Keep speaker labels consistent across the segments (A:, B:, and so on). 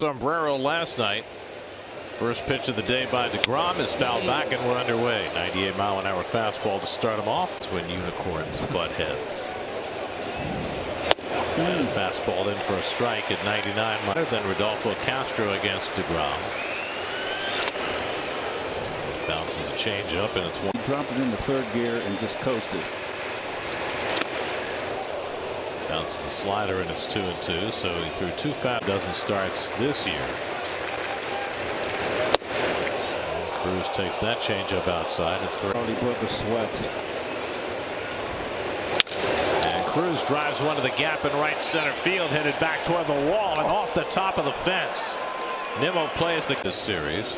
A: Sombrero last night. First pitch of the day by deGrom is fouled back, and we're underway. 98-mile-an-hour fastball to start him off. It's when unicorns butt heads. And fastball in for a strike at 99. Then Rodolfo Castro against deGrom. Bounces a changeup, and it's one.
B: Drop it into third gear and just coast it.
A: Bounces a slider, and it's 2-2. So he threw 2 fat dozen starts this year. Cruz takes that changeup outside. It's
B: Already broke a sweat.
A: And Cruz drives one to the gap in right center field, headed back toward the wall and off the top of the fence. Nimmo plays this series.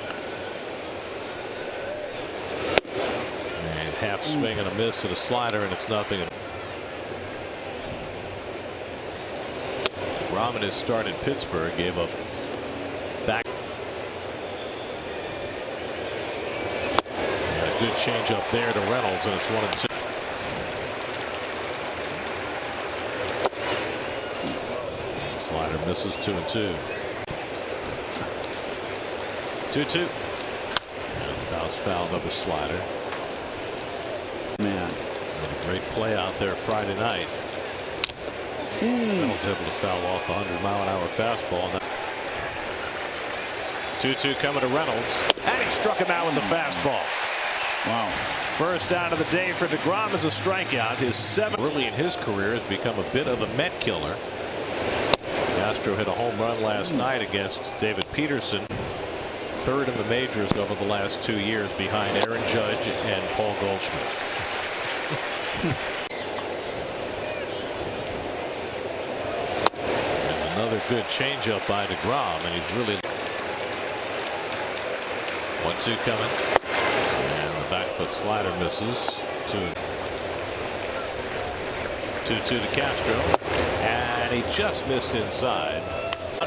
A: And half swing and a miss and a slider, and it's nothing. deGrom in his start in Pittsburgh gave up back. Good change up there to Reynolds, and it's 1-2. Slider misses. 2-2. 2-2. It's bounce foul, another slider.
B: Man,
A: and a great play out there Friday night. Reynolds able to foul off the 100-mile-an-hour fastball. 2-2 coming to Reynolds, and he struck him out with the fastball.
B: wow.
A: First out of the day for deGrom is a strikeout. His 7th early in his career has become a bit of a Met killer. Castro hit a home run last night against David Peterson. 3rd in the majors over the last 2 years, behind Aaron Judge and Paul Goldschmidt. And another good changeup by deGrom, and he's really 1-2 coming. Back foot slider misses. 2-2 to Castro, and he just missed inside.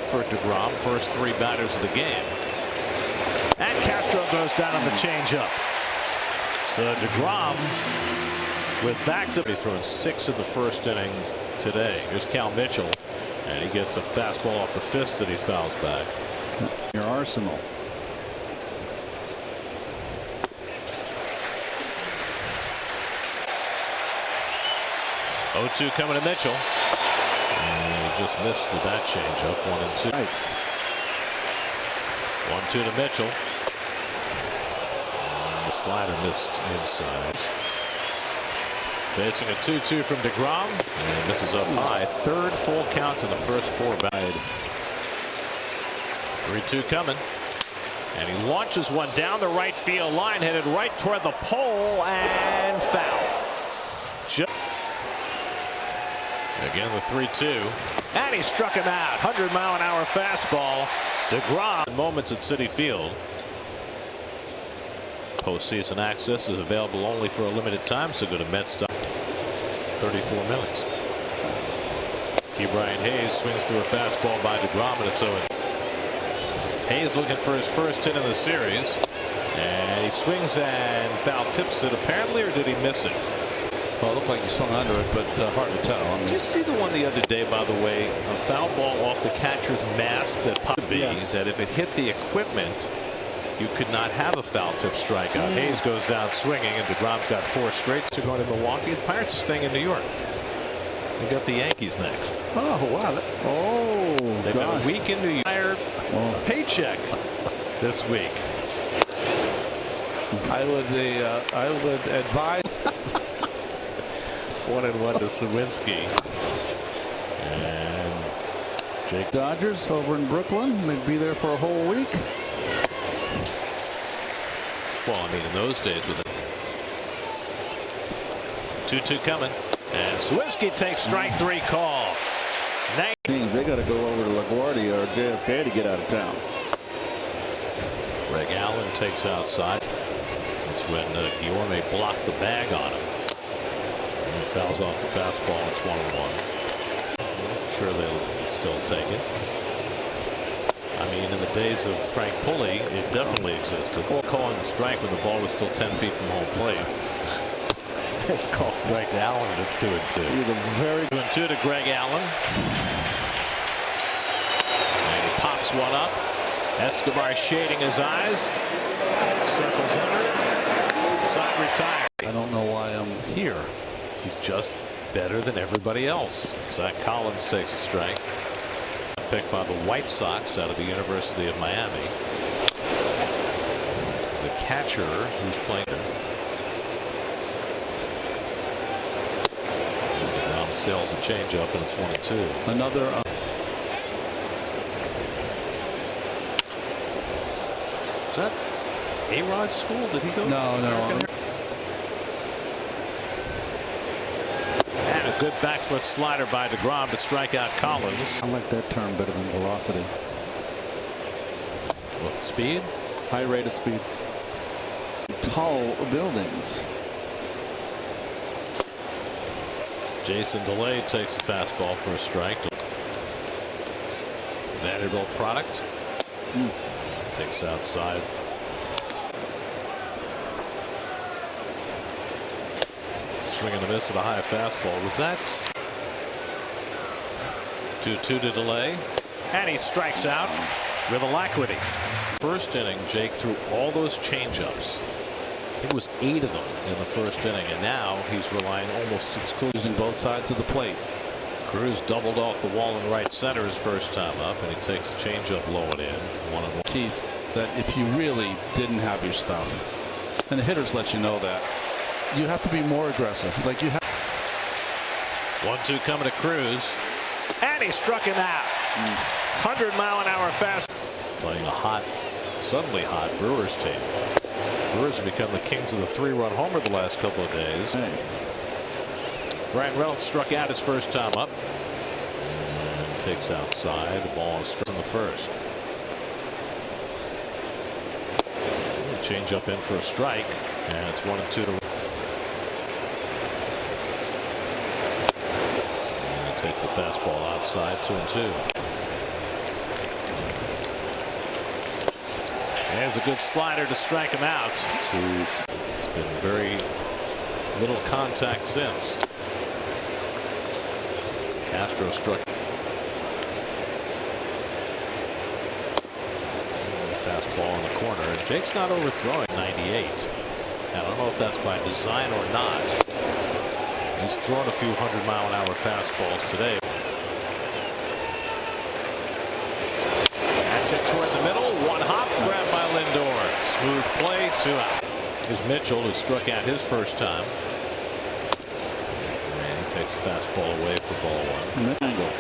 A: For deGrom, first 3 batters of the game, and Castro goes down on the changeup. So deGrom with back to throwing 6 in the first inning today. Here's Cal Mitchell, and he gets a fastball off the fist that he fouls back.
B: Your arsenal.
A: 0-2 coming to Mitchell. And he just missed with that changeup. 1-2.
B: Nice.
A: 1-2 to Mitchell. And the slider missed inside. Facing a 2-2 from deGrom, and misses up high. 3rd full count in the first 4 batters. 3-2 coming. And he launches one down the right field line, headed right toward the pole, and foul. Again the 3-2, and he struck him out. 100-mile-an-hour fastball. deGrom moments at Citi Field. Postseason access is available only for a limited time, so go to Mets.com. 34 minutes. Ke'Bryan Hayes swings through a fastball by deGrom, and it's 0. Hayes looking for his first hit in the series, and he swings and foul tips it apparently, or did he miss it?
C: Well, it looked like he swung under it, but hard to tell.
A: Did you see the one the other day, by the way? A foul ball off the catcher's mask that could be that if it hit the equipment, you could not have a foul tip strikeout. Hayes goes down swinging, and deGrom's got 4 straight. They're going to Milwaukee. The Pirates are staying in New York. They got the Yankees next.
B: Oh, wow.
A: They've got a week in New York. Paycheck this week.
C: I would advise
A: 1-1 to Sawinski. And Jake
B: Dodgers over in Brooklyn. They'd be there for a whole week.
A: Well, I mean, in those days with it. 2-2 coming. And Sawinski takes strike 3 call.
B: Teams, they got to go over to LaGuardia or JFK to get out of town.
A: Greg Allen takes outside. It's when Guillorme blocked the bag on him. And he fouls off the fastball. It's 1-1. I'm sure they'll still take it. I mean, in the days of Frank Pulley, it definitely existed. Calling the strike when the ball was still 10 feet from home plate. It's called strike to Allen, and it's 2-2.
B: He's a very
A: 2-2 to Greg Allen. And he pops Pops one up. Escobar shading his eyes. Circles under. Side retired.
C: I don't know why I'm here.
A: He's just better than everybody else. Zach Collins takes a strike. Picked by the White Sox out of the University of Miami. He's a catcher who's playing. deGrom sails a changeup, and it's 1-2.
C: Another.
A: Is that A-Rod's school? Did he go?
C: No.
A: And a good back foot slider by deGrom to strike out Collins.
B: I like that term better than velocity.
A: What, speed?
B: High rate of speed. Tall buildings.
A: Jason DeLay takes a fastball for a strike. Vanderbilt product. Takes outside. Swing and a miss at a high fastball. Was that 2-2 to DeLay? And he strikes out with alacrity. First inning, Jake threw all those changeups. I think it was 8 of them in the first inning, and now he's relying almost exclusively
C: Using both sides of the plate.
A: Cruz doubled off the wall in right center his first time up, and he takes the changeup low and in. 1-1.
C: Keith, that if you really didn't have your stuff, and the hitters let you know that, you have to be more aggressive. Like you have.
A: 1-2 coming to Cruz, and he struck him out. 100-mile-an-hour fast. Playing a hot, suddenly hot Brewers team. Brewers have become the kings of the 3-run homer the last couple of days.
B: Hey.
A: Brian Reynolds struck out his first time up. And takes outside. The ball is struck in the first. Change up in for a strike, and it's 1-2 to. And he takes the fastball outside, 2-2. There's a good slider to strike him out.
B: Jeez.
A: It's been very little contact since. Castro struck. Fastball in the corner, and Jake's not overthrowing 98. I don't know if that's by design or not. He's thrown a few 100-mile-an-hour fastballs today. That's it toward the middle. One hop, grabbed by Lindor. Smooth play, 2 out. Here's Mitchell, who struck out his first time. And he takes a fastball away for ball 1.
B: Angle.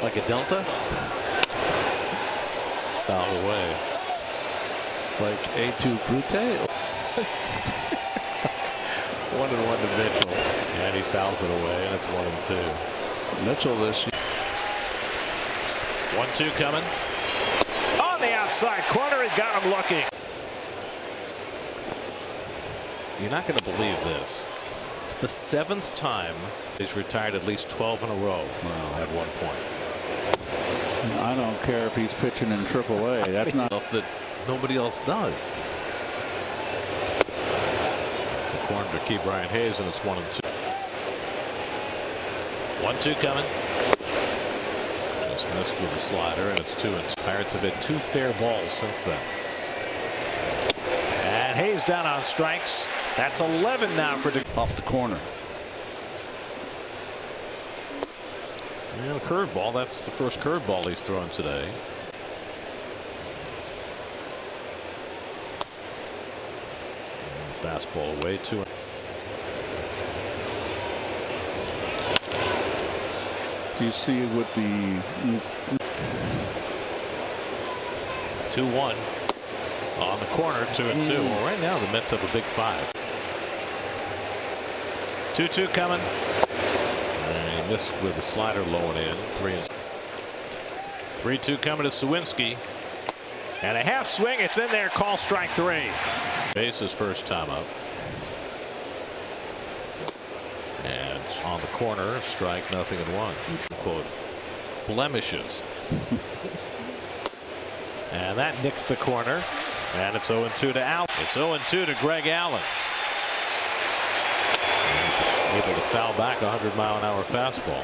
A: Like a delta? Foul away.
C: Like A2 Brute.
A: 1-1 to Mitchell, and he fouls it away, and it's 1-2.
C: Mitchell this year.
A: 1-2 coming. On the outside corner, he got him looking. You're not going to believe this. It's the 7th time he's retired at least 12 in a row at one point.
B: I don't care if he's pitching in AAA. That's not
A: stuff that nobody else does. It's a corner to keep Brian Hayes, and it's 1-2. 1-2 coming. Just missed with the slider, and it's 2-2. Pirates have hit 2 fair balls since then. And Hayes down on strikes. That's 11 now for
C: Off the corner.
A: And a curveball. That's the first curveball he's thrown today. And fastball away, 2.
B: Do you see what the
A: 2-1 on the corner, 2-2. Well, right now the Mets have a big 5. 2-2 coming. And he missed with the slider low and in. 3-2 coming to Sawinski. And a half swing. It's in there. Call strike 3. Base his first time up. And on the corner, strike, 0-1. Quote, blemishes. And that nicks the corner. And it's 0-2 to Allen. It's 0-2 to Greg Allen. And able to foul back a 100-mile-an-hour fastball.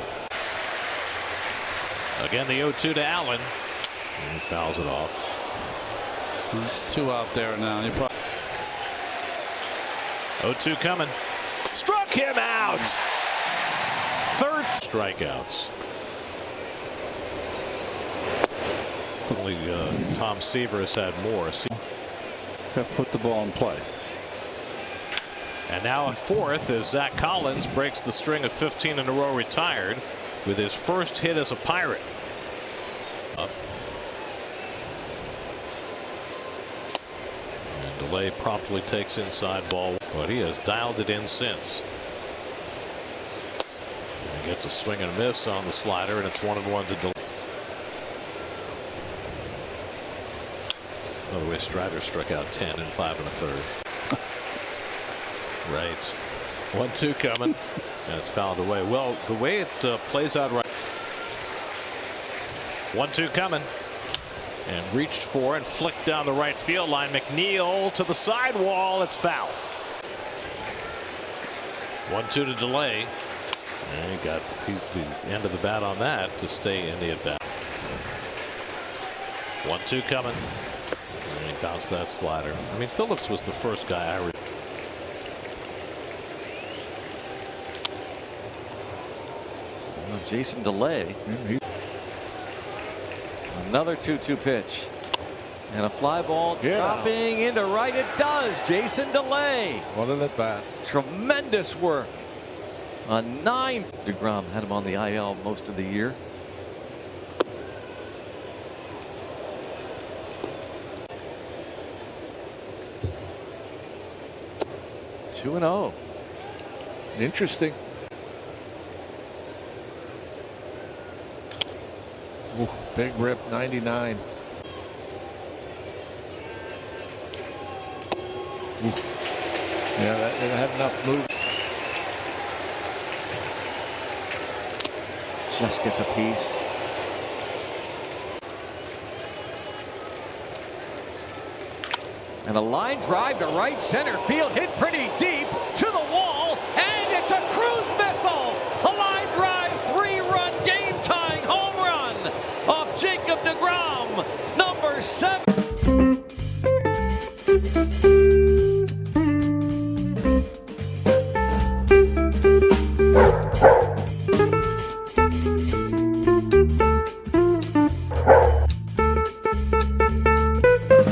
A: Again, the 0-2 to Allen. And he fouls it off.
C: It's 2 out there now.
A: 0-2 coming. Struck him out. 3rd strikeouts. Only Tom Seaver has had more.
B: Have put the ball in play.
A: And now in 4th as Zach Collins breaks the string of 15 in a row retired with his first hit as a Pirate. Up. And Delay promptly takes inside ball, but he has dialed it in since. And he gets a swing and a miss on the slider, and it's 1-1 to Delay. By the way, Strider struck out 10 in 5 1/3. Right. 1-2 coming. And it's fouled away. Well, the way it plays out right. 1-2 coming. And reached for and flicked down the right field line. McNeil to the sidewall. It's foul. 1-2 to Delay. And he got the end of the bat on that to stay in the at bat. 1-2 coming. And he bounced that slider. I mean, Phillips was the first guy I
D: Jason Delay. Another 2-2 pitch. And a fly ball dropping into right. It does. Jason Delay.
E: What an at bat.
D: Tremendous work. A 9. deGrom had him on the IL most of the year. Two and 0.
E: Interesting. Ooh, big rip, 99. Ooh. Yeah, that didn't have enough move.
D: Just gets a piece. And a line drive to right center field, hit pretty deep to the wall, and it's a cruise missile. A line drive, 3-run game tying home run off Jacob deGrom, number 7.